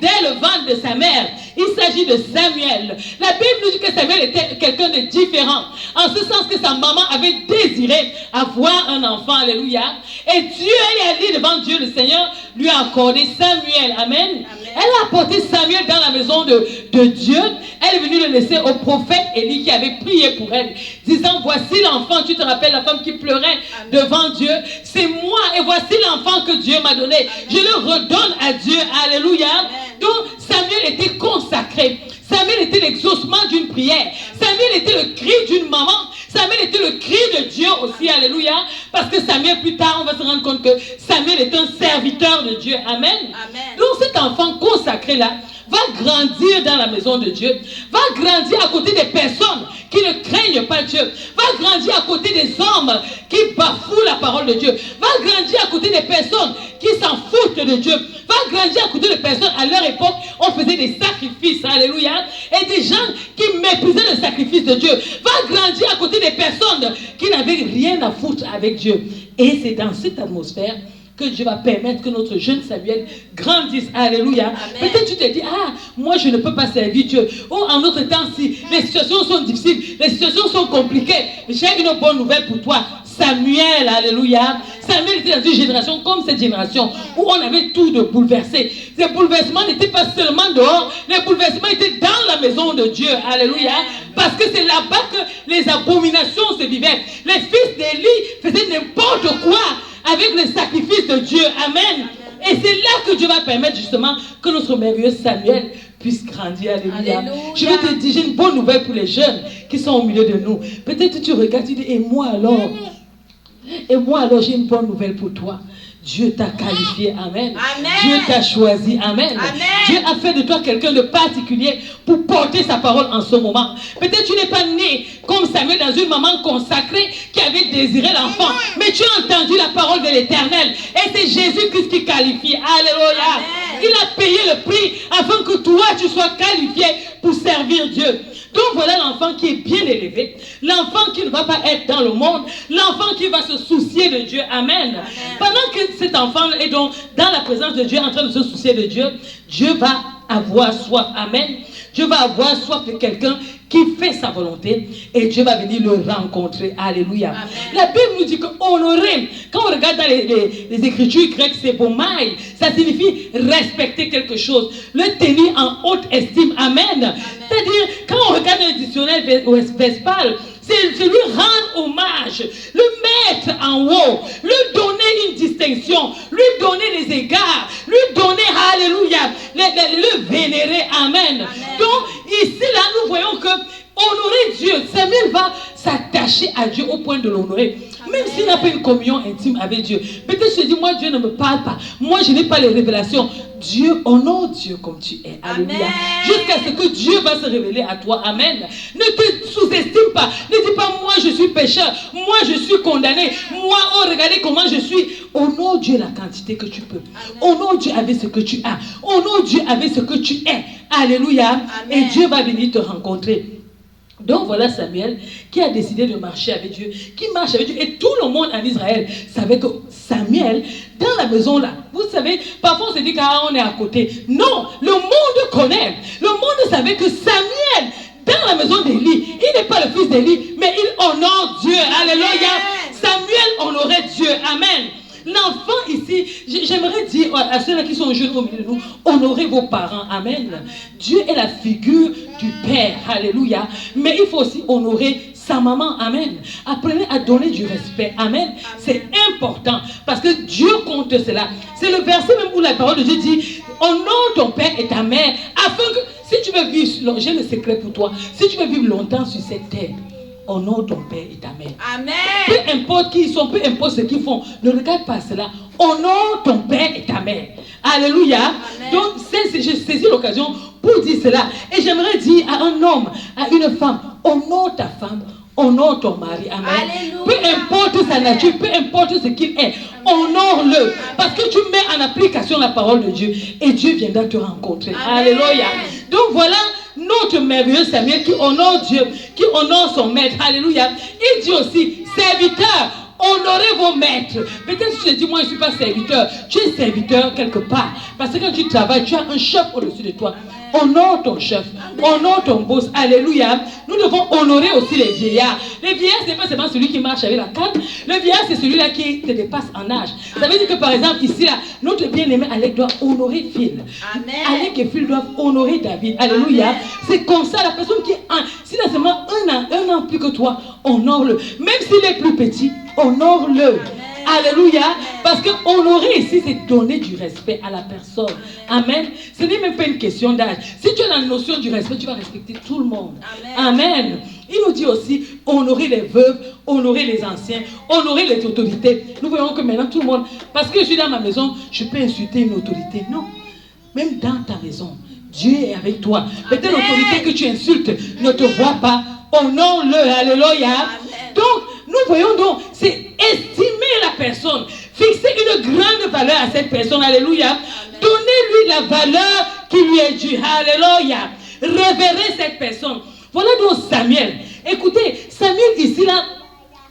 dès le ventre de sa mère. Il s'agit de Samuel. La Bible nous dit que Samuel était quelqu'un de différent, en ce sens que sa maman avait désiré avoir un enfant, alléluia. Et Dieu, elle est allée devant Dieu, le Seigneur lui a accordé Samuel, amen. Elle a apporté Samuel dans la maison de Dieu. Elle est venue le laisser au prophète Élie qui avait prié pour elle, disant, voici l'enfant, tu te rappelles la femme qui pleurait devant Dieu, c'est moi et voici l'enfant que Dieu m'a donné. Je le redonne à Dieu, alléluia. Donc Samuel était consacré. Samuel était l'exaucement d'une prière. Samuel était le cri d'une maman. Samuel était le cri de Dieu aussi, alléluia. Parce que Samuel, plus tard, on va se rendre compte que Samuel est un serviteur de Dieu. Amen. Donc cet enfant consacré-là va grandir dans la maison de Dieu, va grandir à côté des personnes qui ne craignent pas Dieu, va grandir à côté des hommes qui bafouent la parole de Dieu, va grandir à côté des personnes qui s'en foutent de Dieu, va grandir à côté des personnes. À leur époque, on faisait des sacrifices, alléluia, et des gens qui méprisaient le sacrifice de Dieu, va grandir à côté des personnes qui n'avaient rien à foutre avec Dieu. Et c'est dans cette atmosphère que Dieu va permettre que notre jeune Samuel grandisse. Alléluia. Peut-être tu te dis, ah, moi je ne peux pas servir Dieu. Oh, en notre temps, si les situations sont difficiles, les situations sont compliquées, j'ai une bonne nouvelle pour toi. Samuel, alléluia. Samuel était dans une génération comme cette génération où on avait tout de bouleversé. Ces bouleversements n'étaient pas seulement dehors, les bouleversements étaient dans la maison de Dieu. Alléluia. Parce que c'est là-bas que les abominations se vivaient. Les fils d'Élie faisaient n'importe quoi avec le sacrifice de Dieu. Amen. Et c'est là que Dieu va permettre justement que notre merveilleux Samuel puisse grandir. Alléluia. Alléluia. Je vais te dire, j'ai une bonne nouvelle pour les jeunes qui sont au milieu de nous. Peut-être tu regardes, tu dis, et moi alors, j'ai une bonne nouvelle pour toi. Dieu t'a qualifié, amen. Amen. Dieu t'a choisi, amen. Amen. Dieu a fait de toi quelqu'un de particulier pour porter sa parole en ce moment. Peut-être tu n'es pas né comme Samuel dans une maman consacrée qui avait désiré l'enfant, mais tu as entendu la parole de l'Éternel et c'est Jésus-Christ qui qualifie. Alléluia. Amen. Il a payé le prix afin que toi tu sois qualifié pour servir Dieu. Donc voilà l'enfant qui est bien élevé, l'enfant qui ne va pas être dans le monde, l'enfant qui va se soucier de Dieu. Amen. Amen. Pendant que cet enfant est donc dans la présence de Dieu, en train de se soucier de Dieu, Dieu va avoir soif. Amen. Dieu va avoir soif de quelqu'un qui fait sa volonté et Dieu va venir le rencontrer. Alléluia. Amen. La Bible nous dit qu'honorer, quand on regarde dans les écritures grecques, c'est bomai, ça signifie respecter quelque chose, le tenir en haute estime. Amen. Amen. C'est-à-dire, quand on regarde le dictionnaire Vespal, c'est lui rendre hommage, le mettre en haut, lui donner une distinction, lui donner des égards, lui donner, alléluia, le vénérer. Amen. Amen. Donc, ici, là, nous voyons que honorer Dieu, Samuel va s'attacher à Dieu au point de l'honorer. Même s'il n'a pas une communion intime avec Dieu. Peut-être je dis, moi Dieu ne me parle pas. Moi je n'ai pas les révélations. Dieu, honore Dieu comme tu es. Alléluia. Jusqu'à ce que Dieu va se révéler à toi. Amen. Ne te sous-estime pas. Ne dis pas, moi je suis pécheur. Moi je suis condamné. Moi, oh regardez comment je suis. Honore Dieu la quantité que tu peux. Honore Dieu avec ce que tu as. Honore Dieu avec ce que tu es. Alléluia. Amen. Et Dieu va venir te rencontrer. Donc voilà Samuel qui a décidé de marcher avec Dieu, qui marche avec Dieu. Et tout le monde en Israël savait que Samuel, dans la maison là, vous savez, parfois on se dit qu'on est à côté. Non, le monde connaît. Le monde savait que Samuel, dans la maison d'Élie, il n'est pas le fils d'Élie, mais il honore Dieu. Alléluia. Samuel honorait Dieu. Amen. L'enfant ici, j'aimerais dire à ceux-là qui sont jeunes au milieu de nous, honorez vos parents. Amen. Dieu est la figure du Père. Alléluia. Mais il faut aussi honorer sa maman. Amen. Apprenez à donner du respect. Amen. C'est important parce que Dieu compte cela. C'est le verset même où la parole de Dieu dit, honore ton père et ta mère afin que, si tu veux vivre, j'ai le secret pour toi, si tu veux vivre longtemps sur cette terre, honore ton père et ta mère. Amen. Peu importe qui ils sont, peu importe ce qu'ils font, ne regarde pas cela. Honore ton père et ta mère. Alléluia. Amen. Donc, je saisis l'occasion pour dire cela. Et j'aimerais dire à un homme, à une femme, honore ta femme, honore ton mari. Amen. Alléluia. Peu importe sa nature, peu importe ce qu'il est, honore-le. Parce que tu mets en application la parole de Dieu et Dieu viendra te rencontrer. Amen. Alléluia. Donc voilà notre merveilleux Samuel qui honore Dieu, qui honore son maître. Alléluia. Il dit aussi, serviteur, Honorez vos maîtres. Peut-être que tu te dis, moi je ne suis pas serviteur. Tu es serviteur quelque part. Parce que quand tu travailles, tu as un chef au-dessus de toi. Honore ton chef, honore ton boss. Alléluia. Nous devons honorer aussi les vieillards. Les vieillards, ce n'est pas seulement celui qui marche avec la canne. Le vieillard, c'est celui-là qui te dépasse en âge. Ça veut dire que par exemple, ici, là, notre bien-aimé Alec doit honorer Phil. Alec et Phil doivent honorer David. Alléluia. C'est comme ça, la personne qui est s'il a seulement un an plus que toi, honore-le. Même s'il est plus petit, honore-le. Alléluia. Parce que honorer ici, c'est donner du respect à la personne. Amen. Ce n'est même pas une question d'âge. Si tu as la notion du respect, tu vas respecter tout le monde. Amen. Il nous dit aussi honorer les veuves, honorer les anciens, honorer les autorités. Nous voyons que maintenant tout le monde, parce que je suis dans ma maison, je peux insulter une autorité. Non. Même dans ta maison, Dieu est avec toi. Peut-être l'autorité que tu insultes ne te voit pas. Honore-le. Alléluia. Donc, nous voyons donc, c'est estimer la personne, fixer une grande valeur à cette personne, alléluia, donner-lui la valeur qui lui est due, alléluia, révérer cette personne. Voilà donc Samuel. Écoutez, Samuel ici là,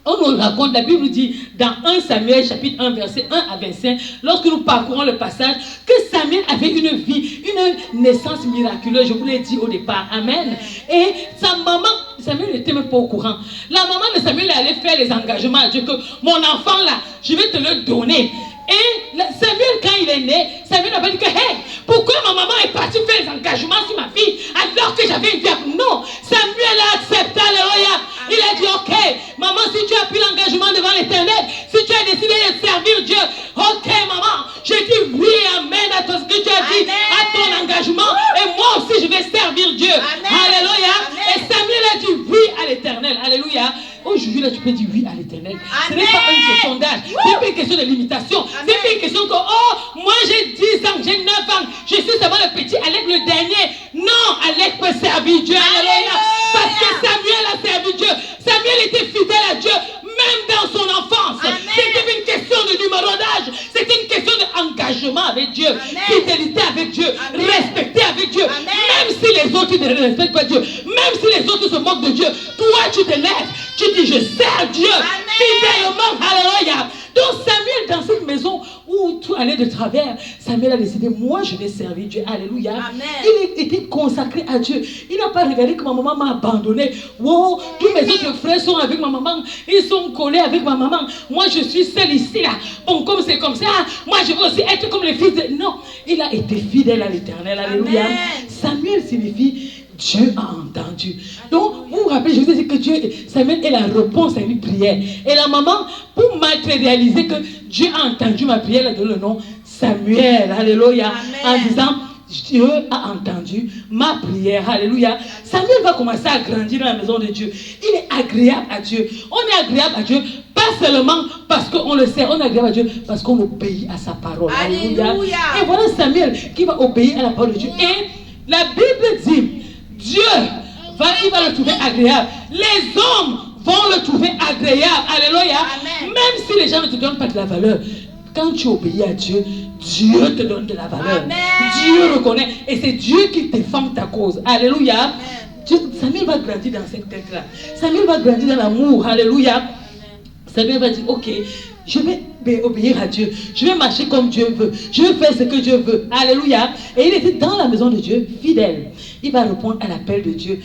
on nous raconte, la Bible dit dans 1 Samuel chapitre 1 verset 1 à 25, lorsque nous parcourons le passage, que Samuel avait une vie, une naissance miraculeuse, je vous l'ai dit au départ, amen. Et sa maman, Samuel n'était même pas au courant. La maman de Samuel allait faire les engagements à Dieu que mon enfant là, je vais te le donner. Et Samuel, quand il est né, Samuel n'a pas dit que, hey, pourquoi ma maman est partie faire les engagements sur ma fille alors que j'avais une vie? Non, Samuel a accepté, alléluia. Il a dit, ok, maman, si tu as pris l'engagement devant l'Éternel, si tu as décidé de servir Dieu, ok, maman, je dis oui, amen à tout ce que tu as dit, à ton engagement, et moi aussi je vais servir Dieu. Alléluia. Et Samuel a dit oui à l'Éternel, alléluia. Aujourd'hui, là, tu peux dire oui à l'Éternel. Ce n'est pas une question d'âge, ce n'est pas une question de limitation, ce n'est pas une question que, oh, moi j'ai 10 ans, j'ai 9 ans, je suis seulement le petit, Alec le dernier. Non, Alec peut servir Dieu, alléluia. Parce que Samuel a servi Dieu. Samuel était fidèle à Dieu, même dans son enfance. C'était une question de numéro d'âge, c'était une question d'engagement avec Dieu, fidélité avec Dieu, respecter avec Dieu. Même si les autres ne respectent pas Dieu, même si les autres se moquent de Dieu, toi tu te lèves, tu dis je sers Dieu fidèlement, alléluia. Donc Samuel, dans cette maison où tout allait de travers, Samuel a décidé, moi je vais servir Dieu, alléluia. Il était consacré à Dieu. Il n'a pas regardé que ma maman m'a abandonné. Wow, tous mes autres frères sont avec ma maman, ils sont collés avec ma maman. Moi je suis seul ici là. Bon, comme c'est comme ça, moi je veux aussi être comme les fils de... Non, il a été fidèle à l'Éternel, alléluia. Samuel signifie Dieu a entendu. Donc, vous vous rappelez, je vous ai dit que Samuel est la réponse à une prière. Et la maman, pour matérialiser que Dieu a entendu ma prière, elle a donné le nom Samuel, alléluia, en disant, Dieu a entendu ma prière, alléluia. Samuel va commencer à grandir dans la maison de Dieu. Il est agréable à Dieu. On est agréable à Dieu, pas seulement parce qu'on le sait, on est agréable à Dieu, parce qu'on obéit à sa parole, alléluia. Et voilà Samuel qui va obéir à la parole de Dieu. Et la Bible dit, Dieu il va le trouver agréable. Les hommes vont le trouver agréable. Alléluia. Même si les gens ne te donnent pas de la valeur, quand tu obéis à Dieu, Dieu te donne de la valeur. Dieu reconnaît. Et c'est Dieu qui défend ta cause. Alléluia. Samuel va grandir dans cette tête-là. Samuel va grandir dans l'amour. Alléluia. Samuel va dire, ok, je vais obéir à Dieu. Je vais marcher comme Dieu veut. Je vais faire ce que Dieu veut. Alléluia. Et il était dans la maison de Dieu, fidèle. Il va répondre à l'appel de Dieu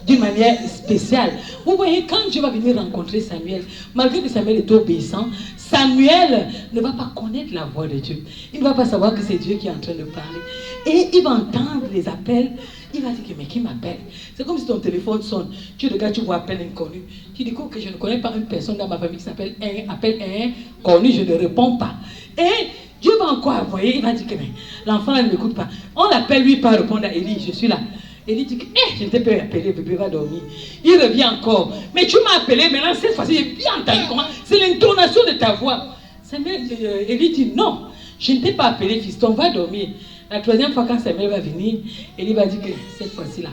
d'une manière spéciale. Vous voyez, quand Dieu va venir rencontrer Samuel, malgré que Samuel est obéissant, Samuel ne va pas connaître la voix de Dieu. Il ne va pas savoir que c'est Dieu qui est en train de parler. Et il va entendre les appels. Il va dire, mais qui m'appelle? C'est comme si ton téléphone sonne. Tu regardes, tu vois appel inconnu. Tu dis que je ne connais pas une personne dans ma famille qui s'appelle appel inconnu, je ne réponds pas. Et Dieu va encore envoyer, il va dire que l'enfant ne m'écoute pas. On l'appelle, lui, pas répondre à Élie, je suis là. Élie dit que je ne t'ai pas appelé, le bébé va dormir. Il revient encore. Mais tu m'as appelé, maintenant cette fois-ci, j'ai bien entendu comment. C'est l'intonation de ta voix. Élie dit non, je ne t'ai pas appelé, fiston, va dormir. La troisième fois, quand Samuel va venir, Élie va dire que cette fois-ci là,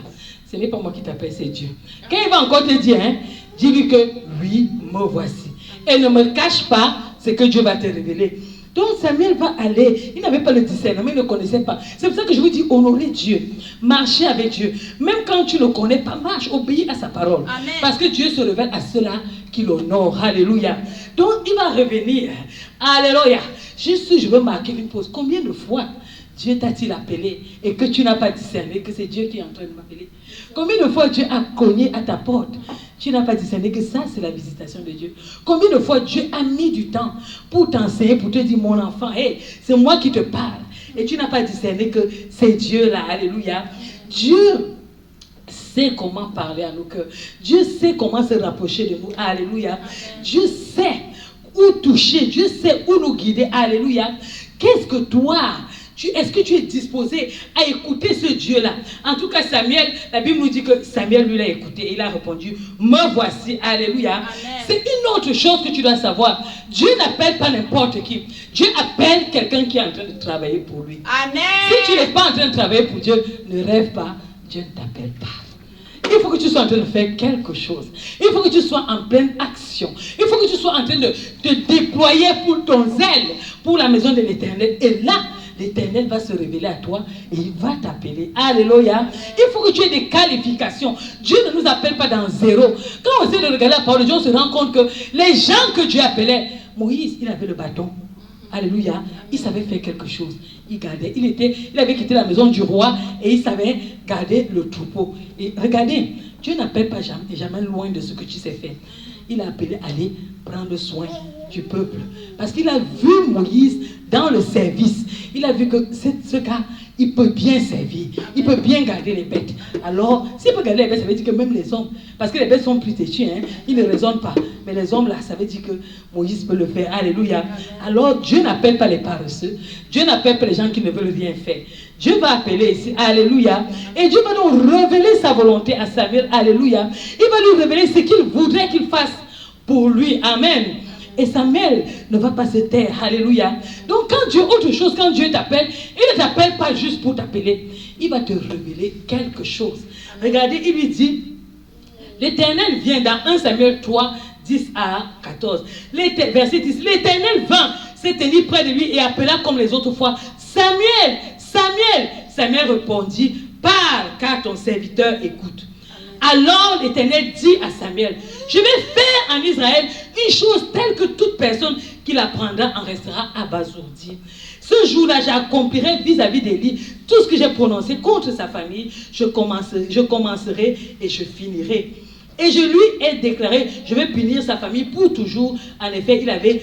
ce n'est pas moi qui t'appelle, c'est Dieu. Quand il va encore te dire, dis-lui que oui, me voici. Et ne me cache pas ce que Dieu va te révéler. Donc Samuel va aller, il n'avait pas le discernement, il ne connaissait pas. C'est pour ça que je vous dis, honorer Dieu, marcher avec Dieu. Même quand tu ne connais pas, marche, obéis à sa parole. Amen. Parce que Dieu se révèle à ceux-là qu'il honore. Alléluia. Donc, il va revenir. Alléluia. Juste, je veux marquer une pause. Combien de fois Dieu t'a-t-il appelé et que tu n'as pas discerné que c'est Dieu qui est en train de m'appeler? Combien de fois Dieu a cogné à ta porte? Tu n'as pas discerné que ça, c'est la visitation de Dieu. Combien de fois Dieu a mis du temps pour t'enseigner, pour te dire, mon enfant, hey, c'est moi qui te parle. Et tu n'as pas discerné que c'est Dieu là. Alléluia. Dieu sait comment parler à nos cœurs. Dieu sait comment se rapprocher de nous. Alléluia. Dieu sait où toucher. Dieu sait où nous guider. Alléluia. Qu'est-ce que toi, est-ce que tu es disposé à écouter ce Dieu-là? En tout cas, Samuel, la Bible nous dit que Samuel lui l'a écouté. Il a répondu, me voici. Alléluia. C'est une autre chose que tu dois savoir. Dieu n'appelle pas n'importe qui. Dieu appelle quelqu'un qui est en train de travailler pour lui. Amen. Si tu n'es pas en train de travailler pour Dieu, ne rêve pas. Dieu ne t'appelle pas. Il faut que tu sois en train de faire quelque chose. Il faut que tu sois en pleine action. Il faut que tu sois en train de te déployer pour ton zèle, pour la maison de l'Éternel. Et là, l'Éternel va se révéler à toi et il va t'appeler. Alléluia. Il faut que tu aies des qualifications. Dieu ne nous appelle pas dans zéro. Quand on essaie de regarder la parole de Dieu, on se rend compte que les gens que Dieu appelait, Moïse, il avait le bâton. Alléluia. Il savait faire quelque chose. Il gardait. Il avait quitté la maison du roi et il savait garder le troupeau. Et regardez, Dieu n'appelle pas jamais loin de ce que tu sais faire. Il a appelé à aller prendre soin du peuple. Parce qu'il a vu Moïse dans le service. Il a vu que ce gars, il peut bien servir. Il peut bien garder les bêtes. Alors, s'il peut garder les bêtes, ça veut dire que même les hommes, parce que les bêtes sont plus têtues, hein, ils ne raisonnent pas. Mais les hommes là, ça veut dire que Moïse peut le faire. Alléluia. Alors, Dieu n'appelle pas les paresseux. Dieu n'appelle pas les gens qui ne veulent rien faire. Dieu va appeler ici. Alléluia. Et Dieu va donc révéler sa volonté à Samuel. Alléluia. Il va lui révéler ce qu'il voudrait qu'il fasse pour lui. Amen. Et Samuel ne va pas se taire. Alléluia. Donc quand Dieu t'appelle, il ne t'appelle pas juste pour t'appeler. Il va te révéler quelque chose. Regardez, il lui dit, l'Éternel vient dans 1 Samuel 3, 10 à 14. Verset 10. L'Éternel vint se tenir près de lui et appela comme les autres fois, Samuel, Samuel. Samuel répondit, parle car ton serviteur écoute. Alors l'Éternel dit à Samuel, je vais faire en Israël une chose telle que toute personne qui l'apprendra en restera abasourdie. Ce jour-là, j'accomplirai vis-à-vis d'Élie tout ce que j'ai prononcé contre sa famille. Je commencerai et je finirai. Et je lui ai déclaré, je vais punir sa famille pour toujours. En effet, il avait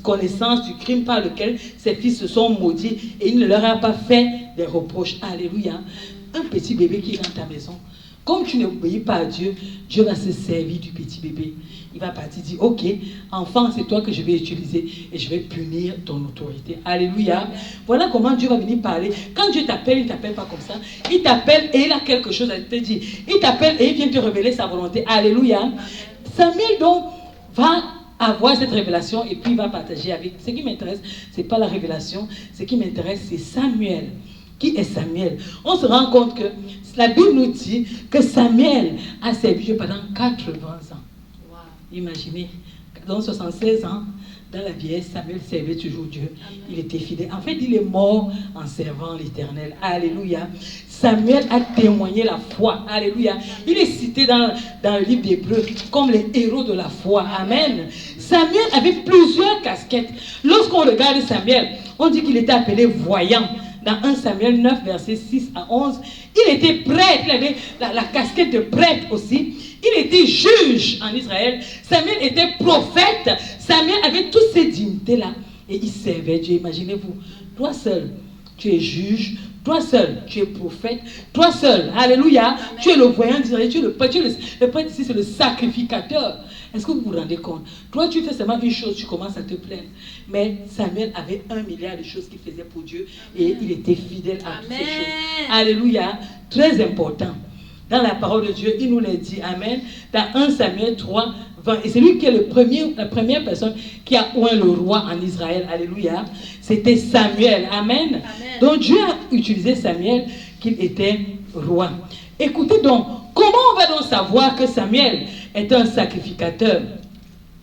connaissance du crime par lequel ses fils se sont maudits et il ne leur a pas fait des reproches. Alléluia. Un petit bébé qui est dans ta maison. Comme tu n'obéis pas à Dieu, Dieu va se servir du petit bébé. Il va partir dire, ok, enfant, c'est toi que je vais utiliser et je vais punir ton autorité. Alléluia. Voilà comment Dieu va venir parler. Quand Dieu t'appelle, il ne t'appelle pas comme ça. Il t'appelle et il a quelque chose à te dire. Il t'appelle et il vient te révéler sa volonté. Alléluia. Samuel donc va avoir cette révélation et puis il va partager avec. Ce qui m'intéresse, ce n'est pas la révélation. Ce qui m'intéresse, c'est Samuel. Qui est Samuel? On se rend compte que la Bible nous dit que Samuel a servi Dieu pendant 80 ans. Wow. Imaginez, dans 76 ans, dans la vieillesse, Samuel servait toujours Dieu. Amen. Il était fidèle. En fait, il est mort en servant l'Éternel. Alléluia. Samuel a témoigné la foi. Alléluia. Il est cité dans le livre d'Hébreux comme les héros de la foi. Amen. Samuel avait plusieurs casquettes. Lorsqu'on regarde Samuel, on dit qu'il était appelé voyant. Dans 1 Samuel 9, versets 6 à 11, il était prêtre, il avait la casquette de prêtre aussi. Il était juge en Israël. Samuel était prophète. Samuel avait toutes ces dignités-là. Et il servait Dieu. Imaginez-vous, toi seul, tu es juge. Toi seul, tu es prophète. Toi seul, alléluia, tu es le voyant d'Israël. Tu es le prêtre. Le prêtre ici, c'est le sacrificateur. Est-ce que vous vous rendez compte? Toi, tu fais seulement une chose, tu commences à te plaindre. Mais Samuel avait 1 milliard de choses qu'il faisait pour Dieu et il était fidèle à toutes ces choses. Alléluia. Très important. Dans la parole de Dieu, il nous l'a dit. Amen. Dans 1 Samuel 3, 20. Et c'est lui qui est la première personne qui a oint le roi en Israël. Alléluia. C'était Samuel. Amen. Amen. Donc Dieu a utilisé Samuel qu'il était roi. Écoutez donc, comment on va donc savoir que Samuel est un sacrificateur?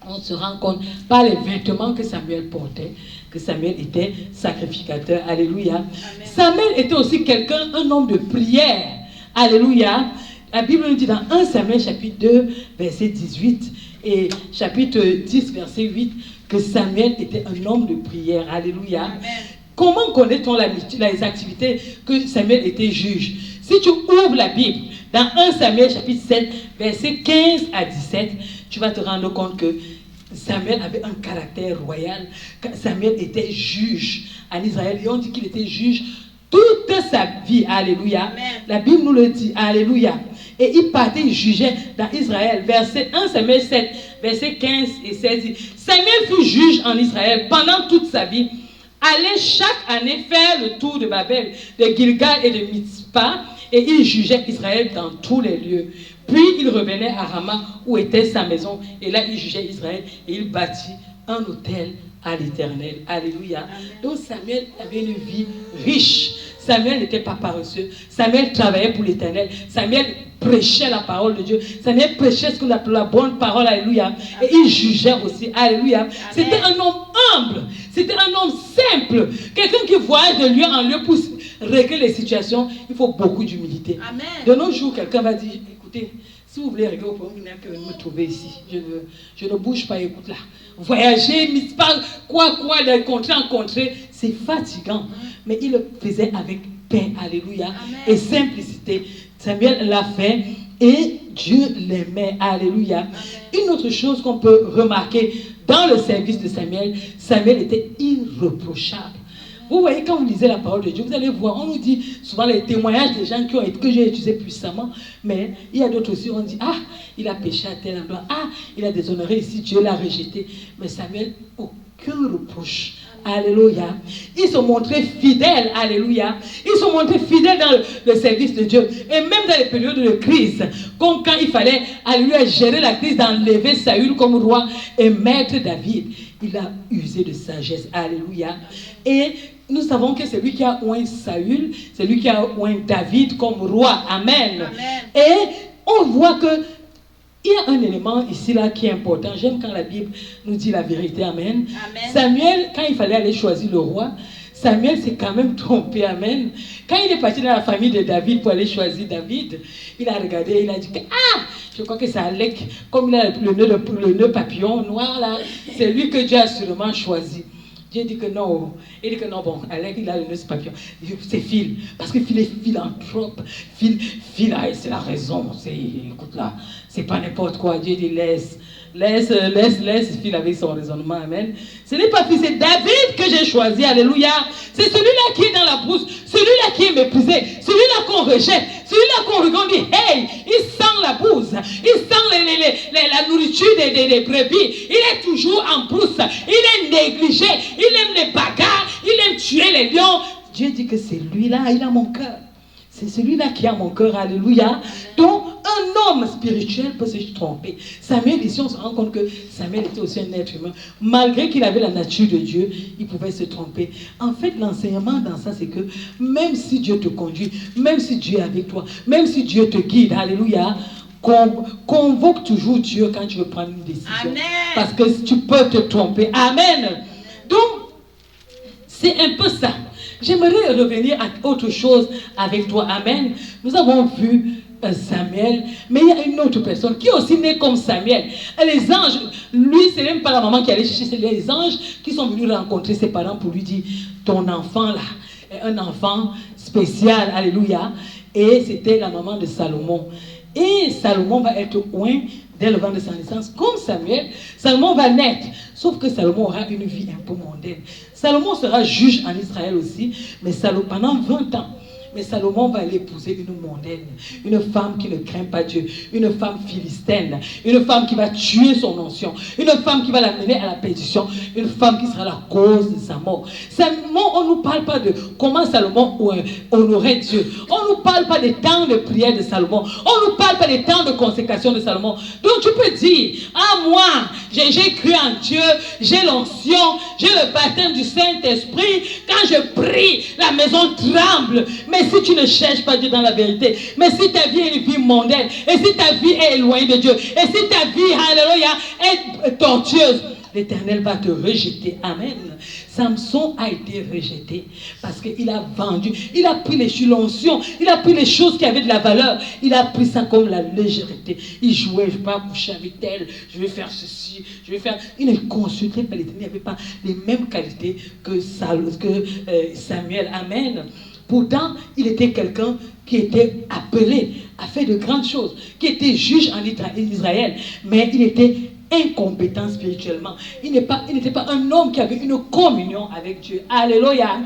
On se rend compte par les vêtements que Samuel portait, que Samuel était sacrificateur. Alléluia. Amen. Samuel était aussi un homme de prière. Alléluia. La Bible nous dit dans 1 Samuel chapitre 2, verset 18, et chapitre 10, verset 8, que Samuel était un homme de prière. Alléluia. Amen. Comment connaît-on les activités que Samuel était juge? Si tu ouvres la Bible, dans 1 Samuel chapitre 7, verset 15 à 17, tu vas te rendre compte que Samuel avait un caractère royal. Samuel était juge en Israël et on dit qu'il était juge toute sa vie. Alléluia. Amen. La Bible nous le dit. Alléluia. Et il partait, il jugeait dans Israël. Verset 1 Samuel 7, verset 15 et 16 dit, Samuel fut juge en Israël pendant toute sa vie. Allait chaque année faire le tour de Babel, de Gilgal et de Mitzpah, et il jugeait Israël dans tous les lieux. Puis il revenait à Rama où était sa maison, et là il jugeait Israël et il bâtit un autel à l'Éternel. Alléluia. Donc Samuel avait une vie riche. Samuel n'était pas paresseux. Samuel travaillait pour l'Éternel. Samuel prêchait la parole de Dieu. Samuel prêchait ce qu'on appelle la bonne parole. Alléluia. Et il jugeait aussi. Alléluia. C'était un homme humble. C'était un homme simple. Quelqu'un qui voyage de lieu en lieu pour régler les situations. Il faut beaucoup d'humilité. Amen. De nos jours, quelqu'un va dire, écoutez, si vous voulez régler vos problèmes, vous n'avez qu'à me trouver ici. Je ne bouge pas, écoute là. Voyager, quoi, d'un contrée en contrée, c'est fatigant. Mais il le faisait avec paix, alléluia, et simplicité. Samuel l'a fait et Dieu l'aimait, alléluia. Une autre chose qu'on peut remarquer dans le service de Samuel, Samuel était irréprochable. Vous voyez, quand vous lisez la parole de Dieu, vous allez voir, on nous dit souvent les témoignages des gens que j'ai utilisés puissamment, mais il y a d'autres aussi, on dit, ah, il a péché à tel endroit, ah, il a déshonoré ici, Dieu l'a rejeté. Mais Samuel, aucun reproche. Alléluia. Ils se montraient fidèles, alléluia. Ils se montraient fidèles dans le service de Dieu. Et même dans les périodes de crise, comme quand il fallait, alléluia, gérer la crise, d'enlever Saül comme roi et mettre David, il a usé de sagesse, alléluia. Et nous savons que c'est lui qui a oint Saül, c'est lui qui a oint David comme roi, amen. Amen. Et on voit que il y a un élément ici là qui est important. J'aime quand la Bible nous dit la vérité, amen. Amen. Samuel, quand il fallait aller choisir le roi, Samuel s'est quand même trompé, amen. Quand il est parti dans la famille de David pour aller choisir David, il a regardé, il a dit que, ah, je crois que c'est Alec, comme il a le nœud papillon noir là, c'est lui que Dieu a sûrement choisi. Dieu dit que non. Il dit que non, bon, Alec, il a le nœud papillon. C'est Phil. Parce que Phil est philanthrope. Phil, c'est la raison. Écoute là, c'est pas n'importe quoi. Dieu dit laisse Phil avec son raisonnement, amen. Ce n'est pas Phil, c'est David que j'ai choisi, alléluia. C'est celui-là qui est dans la brousse, celui-là qui est méprisé, celui-là qu'on rejette, celui-là qu'on regarde, dit, hey, il sent la bouse, il sent la nourriture des brebis, il est toujours en brousse, il est négligé, il aime les bagarres, il aime tuer les lions. Dieu dit que c'est lui-là, il a mon cœur. C'est celui-là qui a mon cœur, alléluia. Donc, un homme spirituel peut se tromper. Samuel, ici, on se rend compte que Samuel était aussi un être humain. Malgré qu'il avait la nature de Dieu, il pouvait se tromper. En fait, l'enseignement dans ça, c'est que même si Dieu te conduit, même si Dieu est avec toi, même si Dieu te guide, alléluia, convoque toujours Dieu quand tu veux prendre une décision. Amen. Parce que tu peux te tromper. Amen. Donc, c'est un peu ça. J'aimerais revenir à autre chose avec toi. Amen. Nous avons vu Samuel, mais il y a une autre personne qui est aussi née comme Samuel. Et les anges, lui, c'est même pas la maman qui allait chercher, c'est les anges qui sont venus rencontrer ses parents pour lui dire, ton enfant là est un enfant spécial, alléluia. Et c'était la maman de Salomon. Et Salomon va être oint dès le vent de sa naissance, comme Samuel. Salomon va naître, sauf que Salomon aura une vie un peu mondaine. Salomon sera juge en Israël aussi, mais pendant 20 ans. Mais Salomon va aller épouser une mondaine, une femme qui ne craint pas Dieu, une femme philistine, une femme qui va tuer son ancien, une femme qui va l'amener à la perdition, une femme qui sera la cause de sa mort. Salomon, on ne nous parle pas de comment Salomon honorait Dieu. On ne nous parle pas des temps de prière de Salomon. On ne nous parle pas des temps de consécration de Salomon. Donc tu peux dire, ah moi, j'ai cru en Dieu, j'ai l'onction, j'ai le baptême du Saint-Esprit. Quand je prie, la maison tremble. Mais si tu ne cherches pas Dieu dans la vérité, mais si ta vie est une vie mondaine, et si ta vie est éloignée de Dieu, et si ta vie, alléluia, est tortueuse, l'Éternel va te rejeter. Amen. Samson a été rejeté parce qu'il a vendu, il a pris l'onction, il a pris les choses qui avaient de la valeur, il a pris ça comme la légèreté. Il jouait, je vais pas coucher avec elle, je vais faire ceci, je vais faire... Il ne consultait pas l'Éternel, il n'avait pas les mêmes qualités que Samuel. Amen. Pourtant, il était quelqu'un qui était appelé à faire de grandes choses, qui était juge en Israël, mais il était incompétent spirituellement. Il n'était pas un homme qui avait une communion avec Dieu. Alléluia.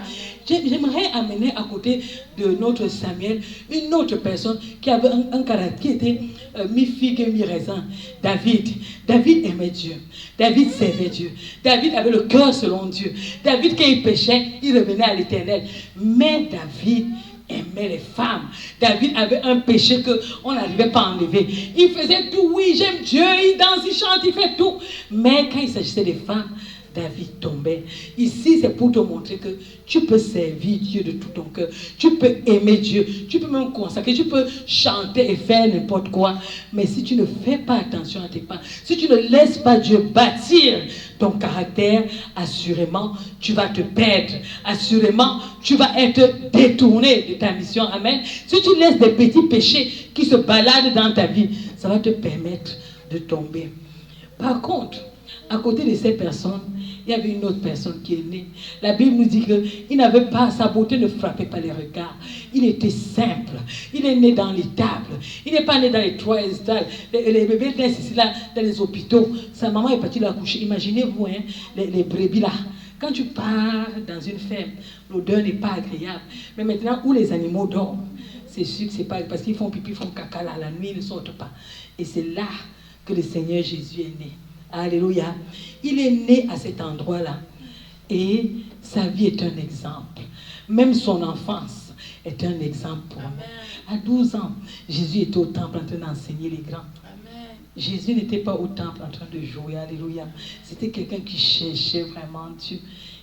J'aimerais amener à côté de notre Samuel une autre personne qui avait un caractère, qui était mi-figue et mi-raisin. David. David aimait Dieu. David servait Dieu. David avait le cœur selon Dieu. David, quand il péchait, il revenait à l'Éternel. Mais David aimait les femmes. David avait un péché qu'on n'arrivait pas à enlever. Il faisait tout, oui, j'aime Dieu, il danse, il chante, il fait tout. Mais quand il s'agissait des femmes, David tombait. Ici, c'est pour te montrer que tu peux servir Dieu de tout ton cœur. Tu peux aimer Dieu. Tu peux même consacrer. Tu peux chanter et faire n'importe quoi. Mais si tu ne fais pas attention à tes pas, si tu ne laisses pas Dieu bâtir ton caractère, assurément, tu vas te perdre. Assurément, tu vas être détourné de ta mission. Amen. Si tu laisses des petits péchés qui se baladent dans ta vie, ça va te permettre de tomber. Par contre, à côté de ces personnes, il y avait une autre personne qui est née. La Bible nous dit qu'il n'avait pas, sa beauté ne frappait pas les regards. Il était simple. Il est né dans l'étable. Il n'est pas né dans les toits étables. Les bébés naissent ici, là, dans les hôpitaux. Sa maman est partie la coucher. Imaginez-vous, hein, les brebis là. Quand tu pars dans une ferme, l'odeur n'est pas agréable. Mais maintenant, où les animaux dorment, c'est sûr que c'est pas parce qu'ils font pipi, ils font caca là, la nuit, ils ne sortent pas. Et c'est là que le Seigneur Jésus est né. Alléluia. Il est né à cet endroit-là. Et sa vie est un exemple. Même son enfance est un exemple pour nous. À 12 ans, Jésus était au temple en train d'enseigner les grands. Amen. Jésus n'était pas au temple en train de jouer. Alléluia. C'était quelqu'un qui cherchait vraiment Dieu.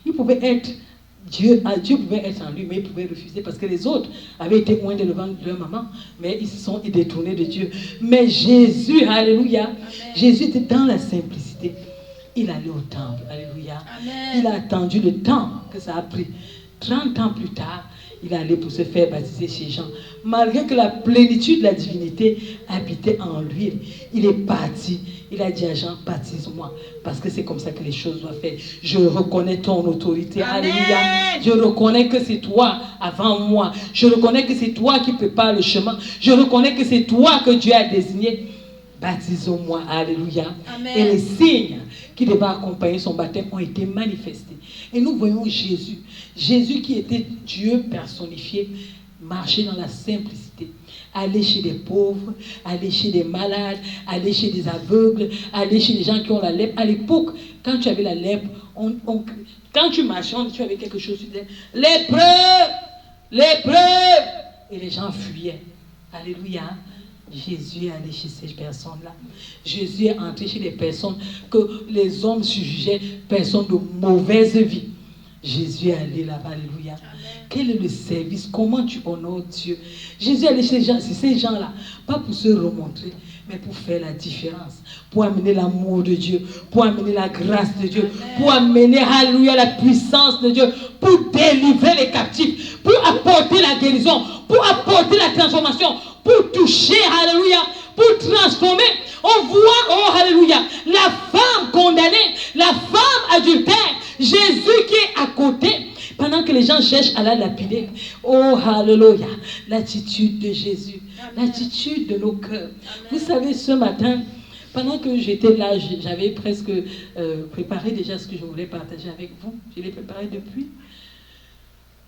Il pouvait être Dieu pouvait être en lui, mais il pouvait refuser parce que les autres avaient été loin de le ventre de leur maman, mais ils se sont détournés de Dieu. Mais Jésus, alléluia, amen. Jésus était dans la simplicité. Il allait au temple, alléluia. Amen. Il a attendu le temps que ça a pris. 30 ans plus tard, il allait pour se faire baptiser chez Jean. Malgré que la plénitude de la divinité habitait en lui, il est parti. Il a dit à Jean, baptise-moi, parce que c'est comme ça que les choses doivent faire. Je reconnais ton autorité. Amen. Alléluia. Je reconnais que c'est toi avant moi. Je reconnais que c'est toi qui prépares le chemin. Je reconnais que c'est toi que Dieu a désigné. Baptisons-moi. Alléluia. Amen. Et les signes qui devaient accompagner son baptême ont été manifestés. Et nous voyons Jésus. Jésus qui était Dieu personnifié, marcher dans la simplicité. Aller chez des pauvres, aller chez des malades, aller chez des aveugles, aller chez des gens qui ont la lèpre. À l'époque, quand tu avais la lèpre, quand tu marchais, tu avais quelque chose, tu disais, lépreux, lépreux. Et les gens fuyaient. Alléluia. Jésus est allé chez ces personnes-là. Jésus est entré chez des personnes que les hommes jugeaient personnes de mauvaise vie. Jésus est allé là-bas, alléluia. Amen. Quel est le service? Comment tu honores Dieu? Jésus est allé chez ces gens-là, pas pour se remontrer, mais pour faire la différence, pour amener l'amour de Dieu, pour amener la grâce de Dieu, amen. Pour amener, alléluia, la puissance de Dieu, pour délivrer les captifs, pour apporter la guérison, pour apporter la transformation, pour toucher, alléluia, pour transformer. On voit, oh, alléluia, la femme condamnée, la femme adultère, Jésus qui est à côté, pendant que les gens cherchent à la lapider. Oh, alléluia, l'attitude de Jésus, amen. L'attitude de nos cœurs. Amen. Vous savez, ce matin, pendant que j'étais là, j'avais presque préparé déjà ce que je voulais partager avec vous. Je l'ai préparé depuis.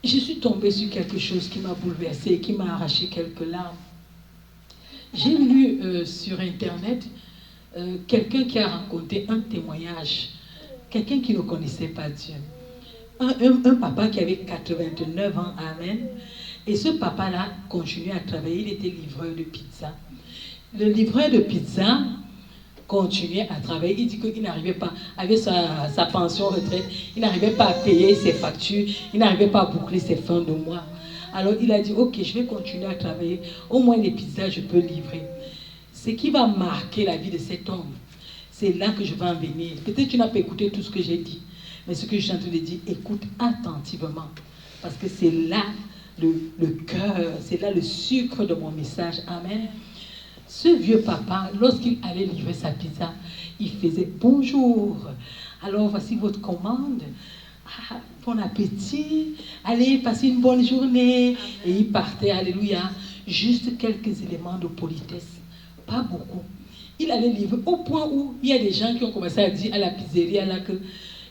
Je suis tombée sur quelque chose qui m'a bouleversée et qui m'a arraché quelques larmes. J'ai lu sur Internet quelqu'un qui a raconté un témoignage. Quelqu'un qui ne connaissait pas Dieu. Un papa qui avait 89 ans, amen. Et ce papa-là continuait à travailler, il était livreur de pizza. Le livreur de pizza continuait à travailler, il dit qu'il n'arrivait pas, avec sa pension retraite, il n'arrivait pas à payer ses factures, il n'arrivait pas à boucler ses fins de mois. Alors il a dit, ok, je vais continuer à travailler, au moins les pizzas je peux livrer. Ce qui va marquer la vie de cet homme, c'est là que je vais en venir. Peut-être que tu n'as pas écouté tout ce que j'ai dit, mais ce que je suis en train de dire, écoute attentivement. Parce que c'est là le cœur, c'est là le sucre de mon message. Amen. Ce vieux papa, lorsqu'il allait livrer sa pizza, il faisait « Bonjour, alors voici votre commande. Ah, bon appétit, allez, passez une bonne journée. » Et il partait, alléluia, juste quelques éléments de politesse, pas beaucoup. Il allait livrer au point où il y a des gens qui ont commencé à dire à la pizzeria là que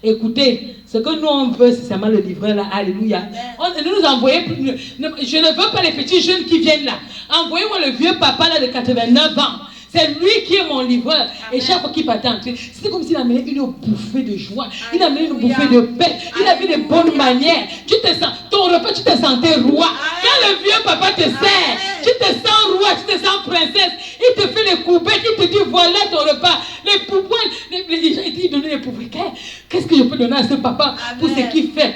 écoutez, ce que nous on veut, c'est seulement le livreur là, alléluia. Ne nous envoyez plus, je ne veux pas les petits jeunes qui viennent là. Envoyez-moi le vieux papa là de 89 ans. C'est lui qui est mon livreur. Amen. Et chaque fois qu'il partait entrer, c'était comme s'il amenait une bouffée de joie. Alléluia. Il amenait une bouffée de paix. Il avait des bonnes manières. Tu te sens, ton repas, tu te sentais roi. Amen. Quand le vieux papa te sert, tu te sens roi, tu te sens princesse. Il te fait les coupettes, il te dit voilà ton repas. Les poupouines, les gens, il donnent les poupouines. Qu'est-ce que je peux donner à ce papa pour ce qu'il fait?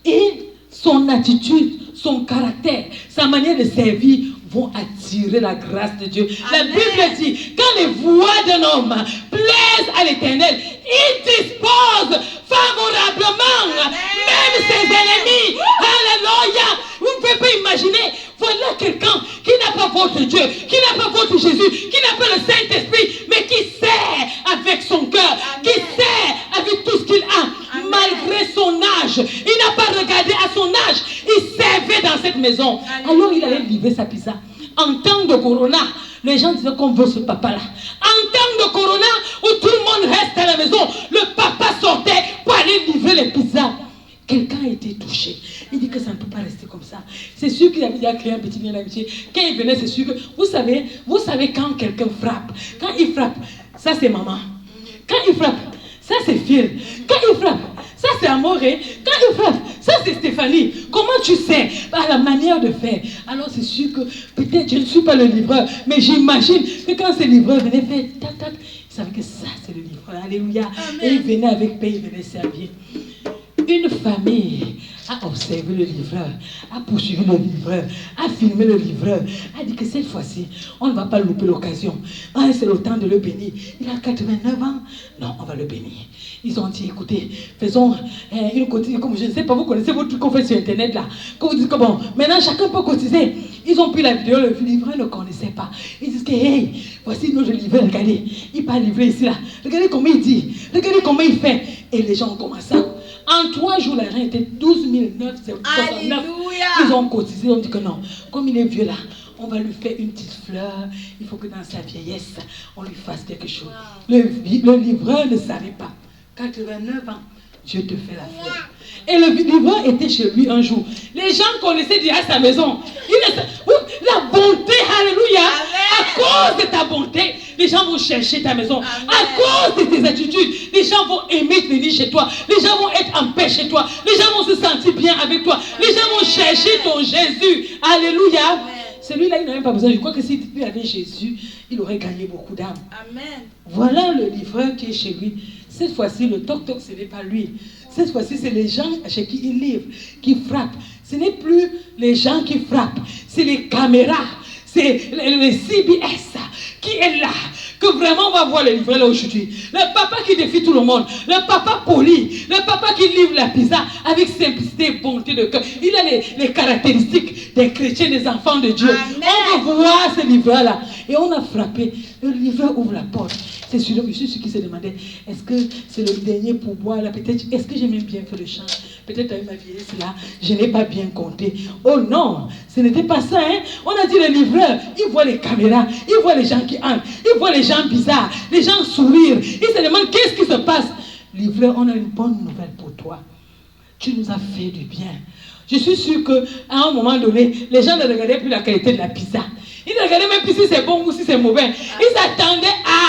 Et son attitude, son caractère, sa manière de servir vont attirer la grâce de Dieu. Amen. La Bible dit, quand les voies d'un homme plaisent à l'Éternel, il dispose favorablement même ses ennemis. Alléluia. Vous ne pouvez pas imaginer, voilà quelqu'un qui n'a pas votre Dieu, qui n'a pas votre Jésus, qui n'a pas le Saint-Esprit, mais qui sert avec son cœur, qui sert avec tout ce qu'il a. Amen. Malgré son âge, il n'a pas regardé à son âge, il servait dans cette maison. Amen. Alors il allait livrer sa pizza. En temps de corona, les gens disaient qu'on veut ce papa-là. En temps de corona, où tout le monde reste à la maison, le papa sortait pour aller livrer les pizzas. Quelqu'un a été touché. Il dit que ça ne peut pas rester comme ça. C'est sûr qu'il avait déjà créé un petit lien d'amitié. Quand il venait, c'est sûr que... Vous savez quand quelqu'un frappe. Quand il frappe, ça c'est maman. Quand il frappe, ça c'est Phil. Quand il frappe, ça c'est Amoré. Quand il frappe, ça c'est Stéphanie. Comment tu sais? Par la manière de faire. Alors c'est sûr que peut-être je ne suis pas le livreur, mais j'imagine que quand ce livreur venait faire tac tac, il savait que ça c'est le livreur. Alléluia. Amen. Et il venait avec paix, il venait servir. Une famille a observé le livreur, a poursuivi le livreur, a filmé le livreur, a dit que cette fois-ci, on ne va pas louper l'occasion. Ah, c'est le temps de le bénir. Il a 89 ans. Non, on va le bénir. Ils ont dit, écoutez, faisons une cotisation, comme je ne sais pas, vous connaissez votre truc qu'on fait sur Internet là. Quand vous dites que bon, maintenant chacun peut cotiser. Ils ont pris la vidéo, le livreur ne connaissait pas. Ils disent que, hey, voici notre livreur, regardez, il part livrer ici là. Regardez comment il dit, regardez comment il fait. Et les gens ont commencé à... En 3 jours, l'argent était 12 969. Ils ont cotisé, on dit que non, comme il est vieux là, on va lui faire une petite fleur. Il faut que dans sa vieillesse, on lui fasse quelque chose. Le livreur ne savait pas. 89 ans, Dieu te fait la fleur. Et le livreur était chez lui un jour. Les gens connaissaient déjà sa maison. La bonté, alléluia. À cause de ta bonté, les gens vont chercher ta maison. Amen. À cause de tes attitudes, les gens vont aimer venir chez toi. Les gens vont être en paix chez toi. Les gens vont se sentir bien avec toi. Les gens vont chercher ton Jésus. Alléluia. Amen. Celui-là, il n'avait pas besoin. Je crois que s'il avait Jésus, il aurait gagné beaucoup d'âmes. Amen. Voilà le livreur qui est chez lui. Cette fois-ci, le toc-toc, ce n'est pas lui. Cette fois-ci, c'est les gens chez qui il livre, qui frappent. Ce n'est plus les gens qui frappent, c'est les caméras, c'est les CBS qui est là. Que vraiment on va voir le livreur là aujourd'hui. Le papa qui défie tout le monde, le papa poli, le papa qui livre la pizza avec simplicité et bonté de cœur. Il a les caractéristiques des chrétiens, des enfants de Dieu. Amen. On veut voir ce livreur là. Et on a frappé. Le livreur ouvre la porte. C'est celui qui se demandait, est-ce que c'est le dernier pourboire là? Peut-être, est-ce que j'ai même bien fait le chant? Peut-être avec ma vieillesse là, je n'ai pas bien compté. Oh non, ce n'était pas ça. Hein? On a dit le livreur, il voit les caméras, il voit les gens qui entrent, il voit les gens bizarres, les gens sourire. Il se demande qu'est-ce qui se passe. Livreur, on a une bonne nouvelle pour toi. Tu nous as fait du bien. Je suis sûr qu'à un moment donné, les gens ne regardaient plus la qualité de la pizza. Ils ne regardaient même plus si c'est bon ou si c'est mauvais. Ils attendaient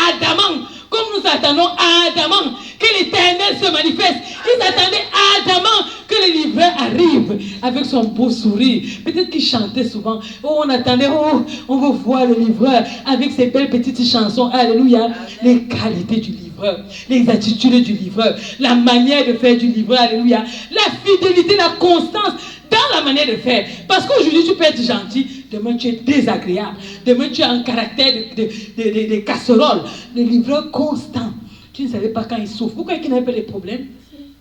ardemment, comme nous attendons ardemment que l'Éternel se manifeste. Ils attendaient ardemment que le livreur arrive avec son beau sourire. Peut-être qu'il chantait souvent. Oh, on attendait, oh, on veut voir le livreur avec ses belles petites chansons. Alléluia. Les qualités du livreur, les attitudes du livreur, la manière de faire du livreur. Alléluia. La fidélité, la constance dans la manière de faire. Parce qu'aujourd'hui, tu peux être gentil. Demain, tu es désagréable. Demain, tu as un caractère de casserole. Le livreur constant. Tu ne savais pas quand il souffre. Vous croyez qu'il n'avait pas de problèmes?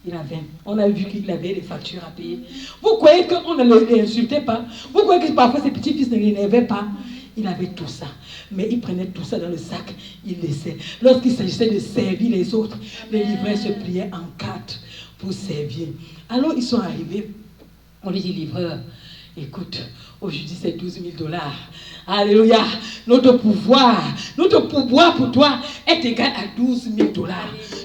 Il avait. On a vu qu'il avait des factures à payer. Vous croyez qu'on ne l'insultait pas? Vous croyez que parfois ses petits-fils ne l'énervaient pas? Il avait tout ça. Mais il prenait tout ça dans le sac, il laissait. Lorsqu'il s'agissait de servir les autres, les livreurs se pliaient en quatre pour servir. Alors ils sont arrivés. On lui dit, livreur, écoute, aujourd'hui c'est $12,000. Alléluia. Notre pouvoir pour toi est égal à $12,000.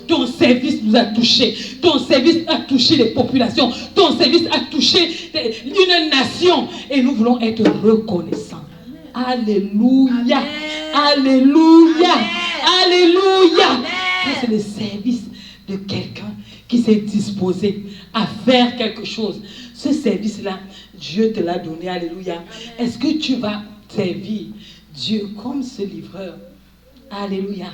Ton service nous a touchés. Ton service a touché les populations. Ton service a touché une nation. Et nous voulons être reconnaissants. Alléluia. Alléluia. Alléluia. Ça, c'est le service de quelqu'un qui s'est disposé à faire quelque chose. Ce service-là, Dieu te l'a donné. Alléluia. Est-ce que tu vas servir Dieu comme ce livreur? Alléluia.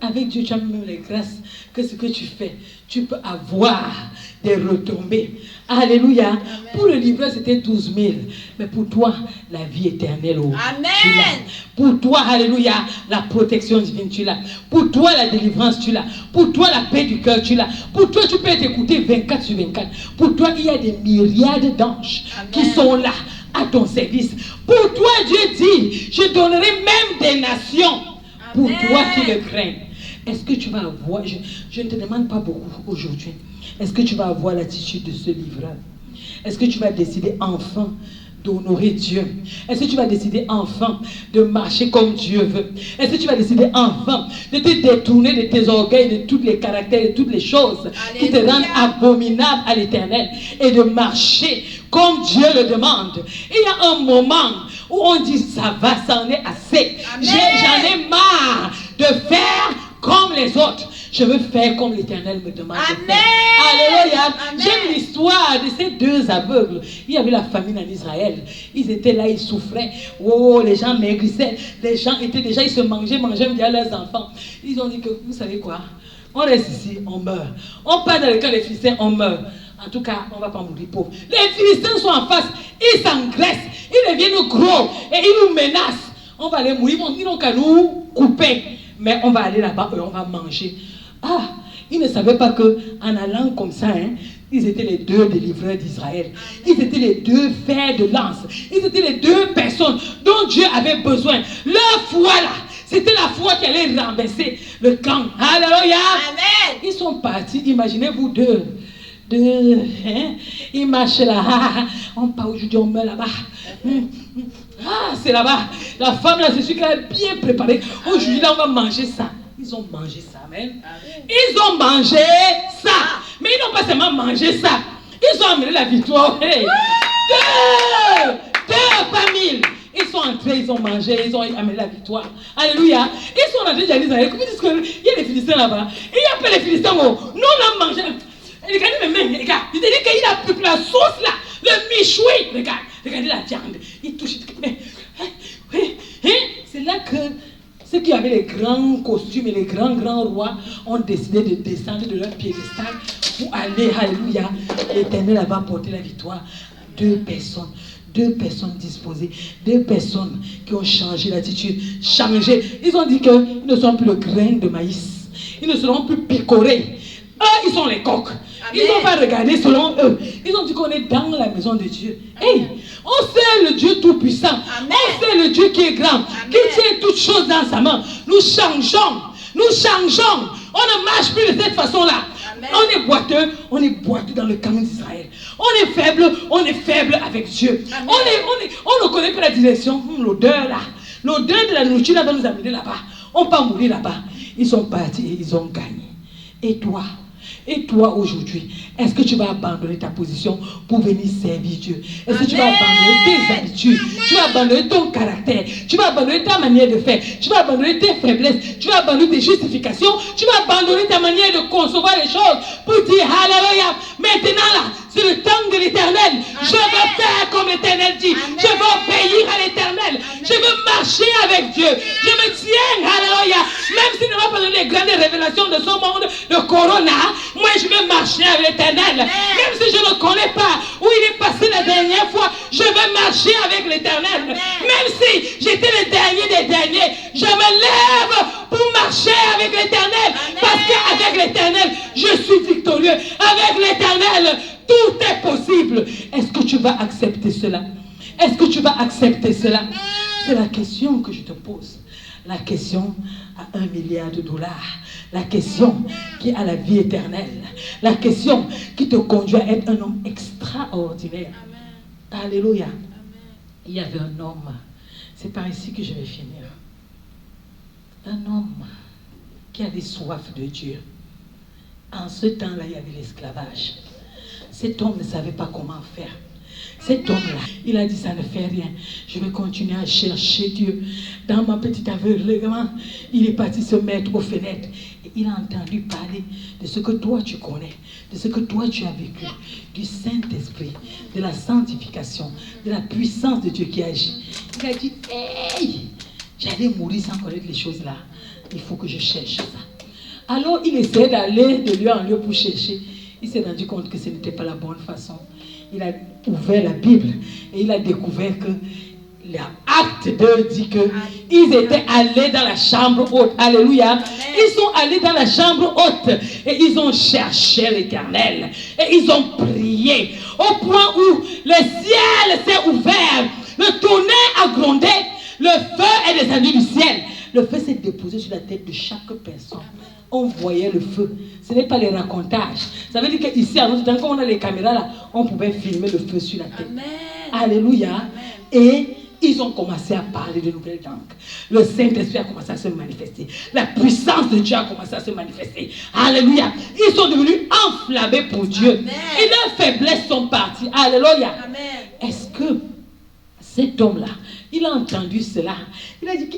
Avec Dieu, tu as même les grâces que ce que tu fais, tu peux avoir des retombées. Alléluia. Amen. Pour le livreur, c'était 12 000. Mais pour toi, la vie éternelle, oh, Amen. Tu l'as. Pour toi, alléluia, la protection divine, tu l'as. Pour toi, la délivrance, tu l'as. Pour toi, la paix du cœur, tu l'as. Pour toi, tu peux être écouté 24 sur 24. Pour toi, il y a des myriades d'anges qui sont là à ton service. Pour toi, Dieu dit, je donnerai même des nations pour toi qui le craignent. Est-ce que tu vas avoir, je ne te demande pas beaucoup aujourd'hui, est-ce que tu vas avoir l'attitude de ce livreur? Est-ce que tu vas décider enfin d'honorer Dieu? Est-ce que tu vas décider enfin de marcher comme Dieu veut? Est-ce que tu vas décider enfin de te détourner de tes orgueils, de tous les caractères, de toutes les choses qui te rendent abominable à l'Éternel et de marcher comme Dieu le demande? Il y a un moment où on dit ça va, ça en est assez. J'en ai marre de faire comme les autres. Je veux faire comme l'Éternel me demande de faire. Alléluia. J'aime l'histoire de ces deux aveugles. Il y avait la famine en Israël. Ils étaient là, ils souffraient. Oh, les gens maigrissaient. Les gens étaient déjà, ils se mangeaient bien leurs enfants. Ils ont dit que, vous savez quoi? On reste ici, on meurt. On part dans le camp des Philistins, on meurt. En tout cas, on ne va pas mourir pauvre. Les Philistins sont en face. Ils s'engraissent. Ils deviennent gros. Et ils nous menacent. On va aller mourir. Ils n'ont qu'à nous couper. Mais on va aller là-bas et on va manger. Ah, ils ne savaient pas qu'en allant comme ça, ils étaient les deux délivreurs d'Israël. Ils étaient les deux fers de lance. Ils étaient les deux personnes dont Dieu avait besoin. Leur foi là, c'était la foi qui allait renverser le camp. Alléluia. Amen. Ils sont partis, imaginez-vous deux. Ils marchent là. On part aujourd'hui, on meurt là-bas. Ah, c'est là-bas. La femme là, c'est celui qui a bien préparé. Aujourd'hui, là, on va manger ça. Ils ont mangé ça, amen. Ils ont mangé ça. Mais ils n'ont pas seulement mangé ça. Ils ont amené la victoire. Hey. Deux, pas 1000. Ils sont entrés, ils ont mangé, ils ont amené la victoire. Alléluia. Ils sont entrés, j'ai dit, il y a des Philistins là-bas. Il n'y a pas les Philistins. Nous, on a mangé. Regardez mes mains, regarde. Il dit qu'il a pris la sauce là. Le michoui. Regardez la viande. Il touche. C'est là que ceux qui avaient les grands costumes et les grands rois ont décidé de descendre de leur piédestal pour aller, alléluia. L'Éternel va porter la victoire. Deux personnes disposées, deux personnes qui ont changé l'attitude, changé. Ils ont dit qu'ils ne sont plus le grain de maïs. Ils ne seront plus picorés. Eux, ils sont les coqs. Ils n'ont pas regardé selon eux. Ils ont dit qu'on est dans la maison de Dieu. Hey, on sait le Dieu tout-puissant. On sait le Dieu qui est grand, qui tient toutes choses dans sa main. Nous changeons. On ne marche plus de cette façon-là. On est boiteux dans le camin d'Israël. On est faible avec Dieu. On ne connaît pas la direction. L'odeur là. L'odeur de la nourriture là va nous amener là-bas. On va mourir là-bas. Ils sont partis et ils ont gagné. Et toi aujourd'hui, est-ce que tu vas abandonner ta position pour venir servir Dieu? Est-ce que tu vas abandonner tes habitudes? Tu vas abandonner ton caractère? Tu vas abandonner ta manière de faire? Tu vas abandonner tes faiblesses? Tu vas abandonner tes justifications? Tu vas abandonner ta manière de concevoir les choses pour dire alléluia. Maintenant là, c'est le temps de l'Éternel. Je veux faire comme l'Éternel dit. Je veux obéir à l'Éternel. Je veux marcher avec Dieu. Je me tiens, alléluia. Même s'il ne m'a pas donné les grandes révélations de ce monde, de Corona, moi je veux marcher avec l'Éternel. Même si je ne connais pas où il est passé la dernière fois, je veux marcher avec l'Éternel. Même si j'étais le dernier des derniers, je me lève pour marcher avec l'Éternel. Parce qu'à l'Éternel, je suis victorieux. Avec l'Éternel, tout est possible. Est-ce que tu vas accepter cela? Est-ce que tu vas accepter cela? C'est la question que je te pose. La question à $1 milliard. La question qui a la vie éternelle. La question qui te conduit à être un homme extraordinaire. Amen. Alléluia. Amen. Il y avait un homme. C'est par ici que je vais finir. Un homme qui avait soif de Dieu. En ce temps-là, il y avait l'esclavage. Cet homme ne savait pas comment faire. Cet homme-là, il a dit, ça ne fait rien. Je vais continuer à chercher Dieu. Dans ma petite aveuglement, il est parti se mettre aux fenêtres. Et il a entendu parler de ce que toi tu connais, de ce que toi tu as vécu, du Saint-Esprit, de la sanctification, de la puissance de Dieu qui agit. Il a dit, hey, j'allais mourir sans connaître les choses là. Il faut que je cherche ça. Alors il essayait d'aller de lieu en lieu pour chercher. Il s'est rendu compte que ce n'était pas la bonne façon. Il a ouvert la Bible et il a découvert que l'acte 2 dit qu'ils étaient allés dans la chambre haute. Alléluia. Ils sont allés dans la chambre haute et ils ont cherché l'Éternel. Et ils ont prié au point où le ciel s'est ouvert. Le tonnerre a grondé. Le feu est descendu du ciel. Le feu s'est déposé sur la tête de chaque personne. On voyait le feu. Ce n'est pas les racontages. Ça veut dire qu'ici, à notre temps, quand on a les caméras là, on pouvait filmer le feu sur la tête. Amen. Alléluia. Amen. Et ils ont commencé à parler de nouvelles langues. Le Saint-Esprit a commencé à se manifester. La puissance de Dieu a commencé à se manifester. Alléluia. Ils sont devenus enflammés pour Dieu. Amen. Et leurs faiblesses sont parties. Alléluia. Amen. Est-ce que cet homme-là, il a entendu cela? Il a dit que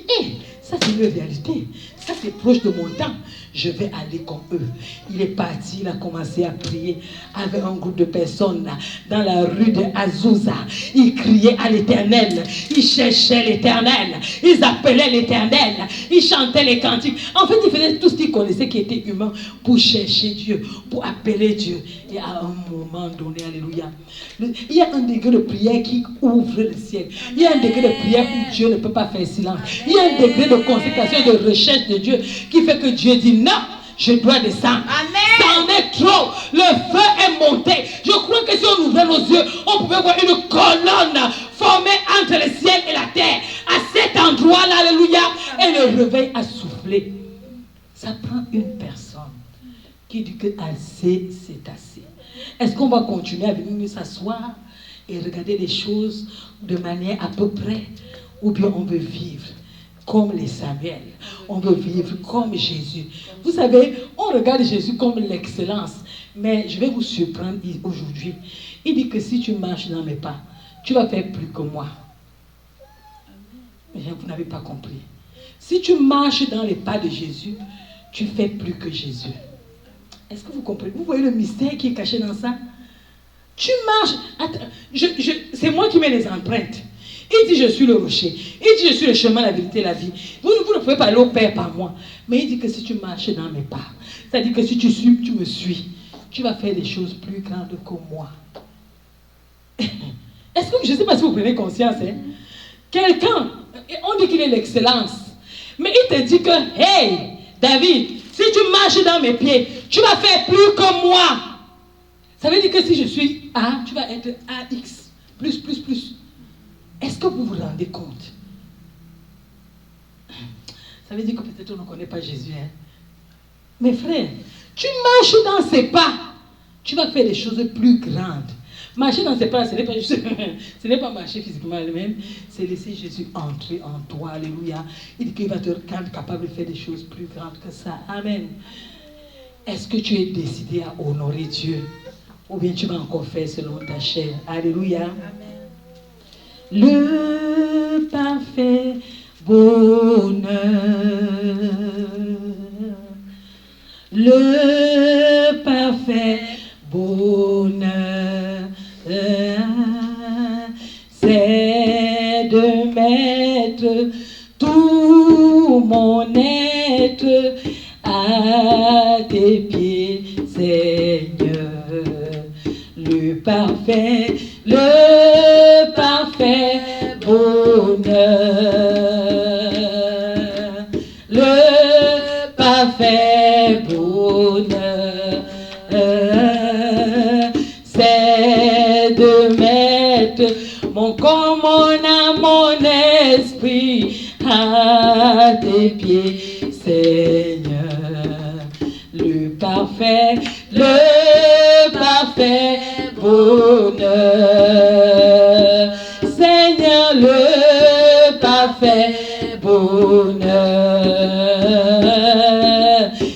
ça c'est une réalité. Ça c'est proche de mon temps. Je vais aller comme eux. Il est parti, il a commencé à prier avec un groupe de personnes dans la rue de Azusa. Il criait à l'Éternel. Il cherchait l'Éternel. Ils appelaient l'Éternel. Ils chantaient les cantiques. En fait, ils faisaient tout ce qu'ils connaissaient qui était humain pour chercher Dieu, pour appeler Dieu. Et à un moment donné, alléluia, il y a un degré de prière qui ouvre le ciel. Il y a un degré de prière où Dieu ne peut pas faire silence. Il y a un degré de consécration, de recherche de Dieu qui fait que Dieu dit non, je dois descendre. Amen. Ça en est trop. Le feu est monté. Je crois que si on ouvrait nos yeux, on pouvait voir une colonne formée entre le ciel et la terre. À cet endroit-là, alléluia. Et le réveil a soufflé. Ça prend une personne qui dit que assez, c'est assez. Est-ce qu'on va continuer à venir s'asseoir et regarder les choses de manière à peu près, ou bien on veut vivre comme les Samuel, on veut vivre comme Jésus? Vous savez, on regarde Jésus comme l'excellence, mais je vais vous surprendre aujourd'hui. Il dit que si tu marches dans mes pas, tu vas faire plus que moi. Mais vous n'avez pas compris. Si tu marches dans les pas de Jésus, tu fais plus que Jésus. Est-ce que vous comprenez? Vous voyez le mystère qui est caché dans ça? Tu marches. Attends, c'est moi qui mets les empreintes. Il dit je suis le rocher. Il dit je suis le chemin, la vérité, la vie. Vous ne pouvez pas aller au Père par moi. Mais il dit que si tu marches dans mes pas, c'est-à-dire que si tu me suis, tu vas faire des choses plus grandes que moi. Est-ce que je ne sais pas si vous prenez conscience, hein? Quelqu'un, on dit qu'il est l'excellence. Mais il te dit que, hey, David, si tu marches dans mes pieds, tu vas faire plus que moi. Ça veut dire que si je suis A, tu vas être AX, plus. Est-ce que vous vous rendez compte? Ça veut dire que peut-être on ne connaît pas Jésus. Hein? Mes frères, tu marches dans ses pas, tu vas faire des choses plus grandes. Marcher dans ses pas, ce n'est pas juste, ce n'est pas marcher physiquement lui-même, c'est laisser Jésus entrer en toi. Alléluia. Il dit qu'il va te rendre capable de faire des choses plus grandes que ça. Amen. Est-ce que tu es décidé à honorer Dieu? Ou bien tu vas encore faire selon ta chair? Alléluia. Amen. Le parfait bonheur, le parfait bonheur, c'est de mettre tout mon être à tes pieds, Seigneur. Le parfait bonheur, le parfait bonheur. de mettre mon corps, mon âme, mon esprit à tes pieds, Seigneur. Le parfait bonheur, Seigneur, le parfait bonheur,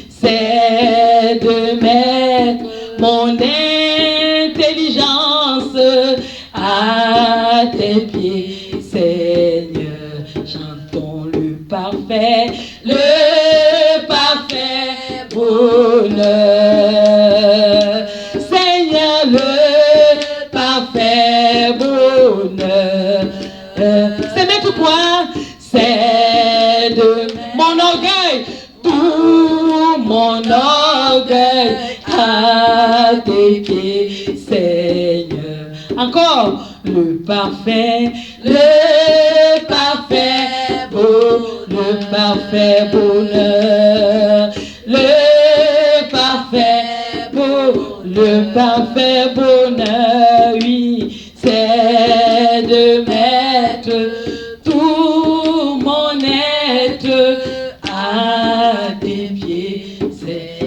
c'est de mettre mon intelligence à tes pieds, Seigneur. Chantons le parfait bonheur, Seigneur, le parfait bonheur. C'est mettre quoi? C'est de mon orgueil, tout mon orgueil à tes pieds, Seigneur. Encore, le parfait bonheur, le parfait bonheur, oui, c'est de mettre tout mon être à tes pieds.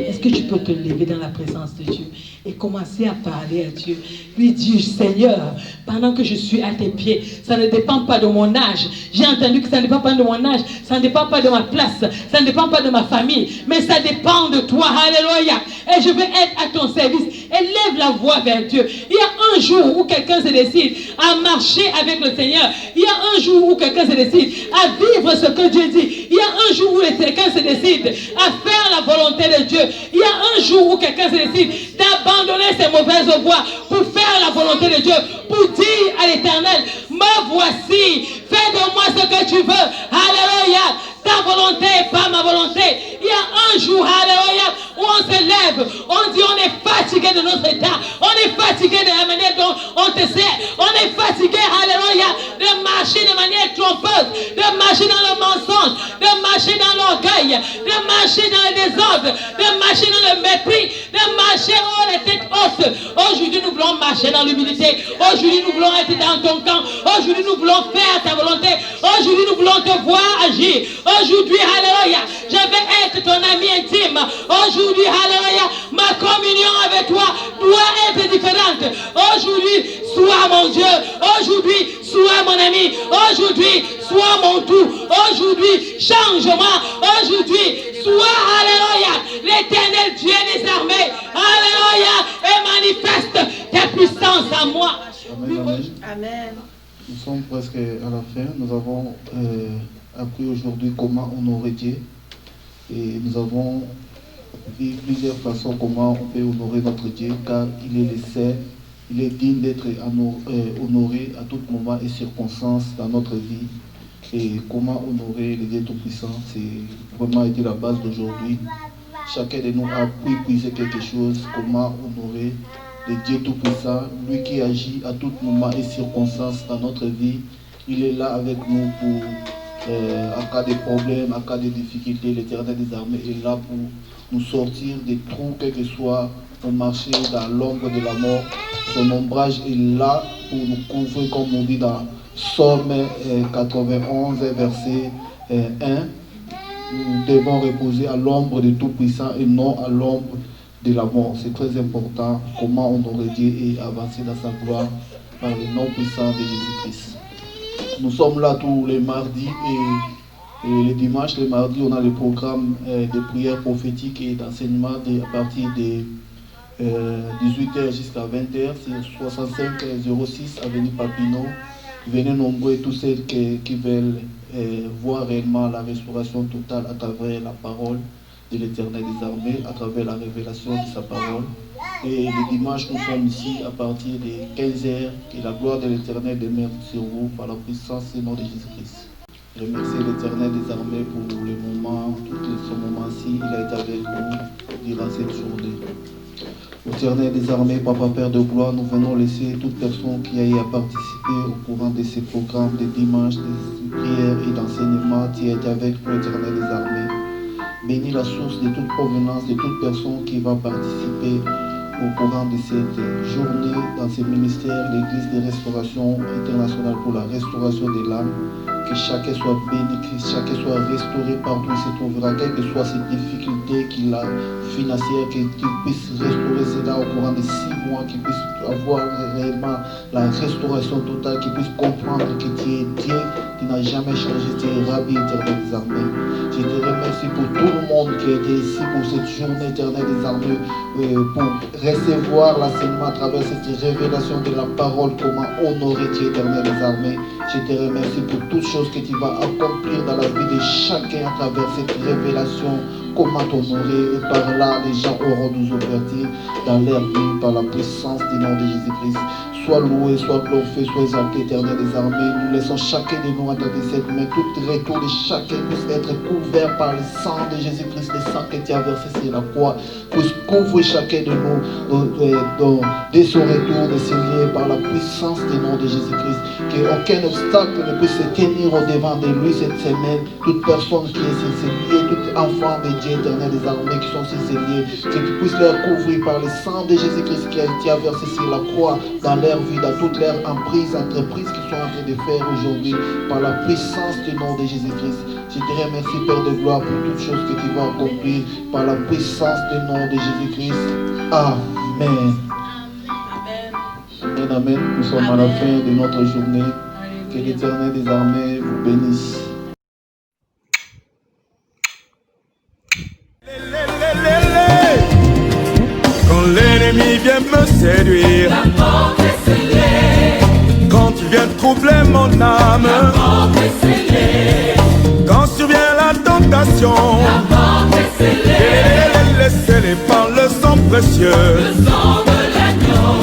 Est-ce que tu peux te lever dans la présence de Dieu et commencer à parler à Dieu, lui dire: Seigneur, pendant que je suis à tes pieds, ça ne dépend pas de mon âge. J'ai entendu que ça ne dépend pas de mon âge, ça ne dépend pas de ma place, ça ne dépend pas de ma famille, mais ça dépend de toi. Alléluia. Et je veux être à ton service. Élève la voix vers Dieu. Il y a un jour où quelqu'un se décide à marcher avec le Seigneur. Il y a un jour où quelqu'un se décide à vivre ce que Dieu dit. Il y a un jour où quelqu'un se décide à faire la volonté de Dieu. Il y a un jour où quelqu'un se décide d'abandonner ses mauvaises voies pour faire la volonté de Dieu, pour dire à l'Éternel: me voici, fais de moi ce que tu veux. Alléluia. Ta volonté et pas ma volonté. Il y a un jour, alléluia, où on se lève, on dit: on est fatigué de notre état, on est fatigué de la manière dont on te sert, on est fatigué, alléluia, de marcher de manière trompeuse, de marcher dans le mensonge, de marcher dans l'orgueil, de marcher dans le désordre, de marcher dans le mépris, de marcher les têtes hautes. Aujourd'hui, nous voulons marcher dans l'humilité. Aujourd'hui, nous voulons être dans ton camp. Aujourd'hui, nous voulons faire ta volonté. Aujourd'hui, nous voulons te voir agir. Aujourd'hui, alléluia, je vais être ton ami intime. Aujourd'hui, alléluia, ma communion avec toi doit être différente. Aujourd'hui, sois mon Dieu. Aujourd'hui, sois mon ami. Aujourd'hui, sois mon tout. Aujourd'hui, change-moi. Aujourd'hui, sois, alléluia, l'Éternel Dieu des armées. Alléluia, et manifeste ta puissance en moi. Amen, amen. Amen. Nous sommes presque à la fin. Nous avons appris aujourd'hui comment honorer Dieu. Et nous avons vu plusieurs façons comment on peut honorer notre Dieu, car il est le seul, il est digne d'être honoré à tout moment et circonstance dans notre vie. Et comment honorer le Dieu Tout-Puissant, c'est vraiment été la base d'aujourd'hui. Chacun de nous a pu puiser quelque chose, comment honorer le Dieu Tout-Puissant, lui qui agit à tout moment et circonstance dans notre vie. Il est là avec nous pour, en cas de problème, en cas de difficulté, l'Éternel des armées est là pour nous sortir des trous, quel que soit au marché, dans l'ombre de la mort. Son ombrage est là pour nous couvrir, comme on dit dans Psaume 91, verset 1. Nous devons reposer à l'ombre du Tout-Puissant et non à l'ombre de la mort. C'est très important comment honorer Dieu et avancer dans sa gloire par le nom puissant de Jésus-Christ. Nous sommes là tous les mardis et les dimanches. Les mardis, on a le programme de prière prophétique et d'enseignement à partir de 18h jusqu'à 20h. C'est 6506 avenue Papineau. Venez nombreux tous ceux qui veulent voir réellement la restauration totale à travers la parole de l'Éternel des armées, à travers la révélation de sa parole. Et le dimanche, nous sommes ici à partir de 15h. Que la gloire de l'Éternel demeure sur vous par la puissance et le nom de Jésus-Christ. Je remercie l'Éternel des armées pour le moment, tout ce moment-ci. Il a été avec nous durant cette journée. Éternel des armées, Papa Père de gloire, nous venons laisser toute personne qui a eu à participer au courant de ces programmes de dimanche, de prières et d'enseignement, qui a été avec nous, Éternel des armées. Bénis la source de toute provenance, de toute personne qui va participer au courant de cette journée, dans ce ministère, l'Église de Restauration Internationale pour la restauration des l'âme, que chacun soit béni, que chacun soit restauré partout où il se trouvera, quelles que soient ses difficultés qu'il a financières, qu'il puisse restaurer cela au courant de 6 mois, qu'il puisse avoir réellement la restauration totale, qu'il puisse comprendre que tu es Dieu, tu n'as jamais changé, tu es Rabbi éternel des armées. Je te remercie pour tout le monde qui était ici pour cette journée éternelle des armées, pour recevoir l'enseignement à travers cette révélation de la parole, comment honorer Dieu éternel des armées. Je te remercie pour toutes choses que tu vas accomplir dans la vie de chacun à travers cette révélation, comment t'honorer, et par là les gens auront nous ouverture dans leur vie par la puissance du nom de Jésus-Christ. Sois loué, sois glorifié, sois exalté, éternel des armées. Nous laissons chacun de nous entendre cette main. Tout retour de chacun puisse être couvert par le sang de Jésus-Christ, le sang que tu as versé sur la croix. Puisse couvrir chacun de nous dès son retour de se lier par la puissance du nom de Jésus-Christ. Qu'aucun obstacle ne puisse se tenir au devant de lui cette semaine. Toute personne qui est sur ses liés, tout enfant de Dieu éternel des armées qui sont sur ses liés, que tu puisses les couvrir par le sang de Jésus-Christ qui a été versé sur la croix dans leur vie, dans toute leur emprise, entreprise qu'ils sont en train de faire aujourd'hui, par la puissance du nom de Jésus-Christ. Je te remercie, Père de gloire, pour toutes choses que tu vas accomplir par la puissance du nom de Jésus-Christ. Amen. Amen, amen. Nous sommes à la fin de notre journée. Que l'Éternel des armées vous bénisse. Quand l'ennemi vient me séduire, La porte est scellée. quand tu viens troubler mon âme, La porte est scellée. quand survient la tentation, La porte est scellée. scellée par le sang précieux. Le sang de l'agneau.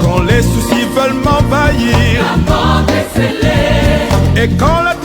Quand les soucis veulent m'envahir, La porte est scellée. et quand la